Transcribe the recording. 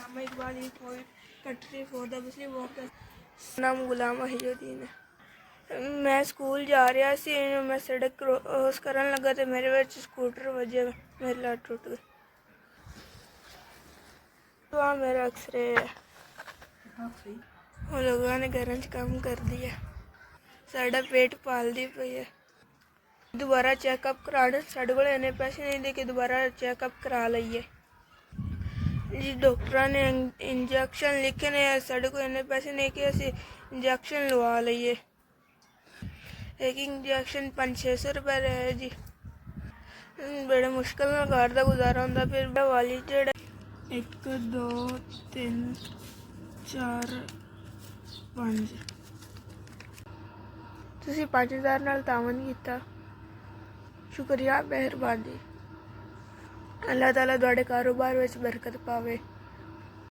Allama Iqbal is poet Katri for the Muslim walk नाम गुलाम वहीउद्दीन है। मैं स्कूल जा रहा सी, मैं सड़क क्रॉस करन लगा तो मेरे विच स्कूटर वजे, मेरी लत्त टुट गई। तो आ मेरा एक्सरे है, वो लोगों ने घर च काम कर दिया, साडा पेट पालदी पई है। दोबारा चैकअप कराने साढ़े को इन्ने पैसे नहीं दे के दोबारा चैकअप करा लीए जी। डॉक्टर ने इंजैक्शन लिखे ने, साढ़े को इन्ने पैसे नहीं कि असी इंजैक्शन लवा लीए। एक इंजैक्शन 500-600 रुपये रहे जी। बड़े मुश्किल नाल घर दा गुजारा होंदा। फिर वाली जेड़ा 1 2 3 4 5 तुसी 5000 नाल तावन कीता, शुक्रिया, मेहरबानी। अल्लाह ताला तुहाडे कारोबार विच बरकत पावे।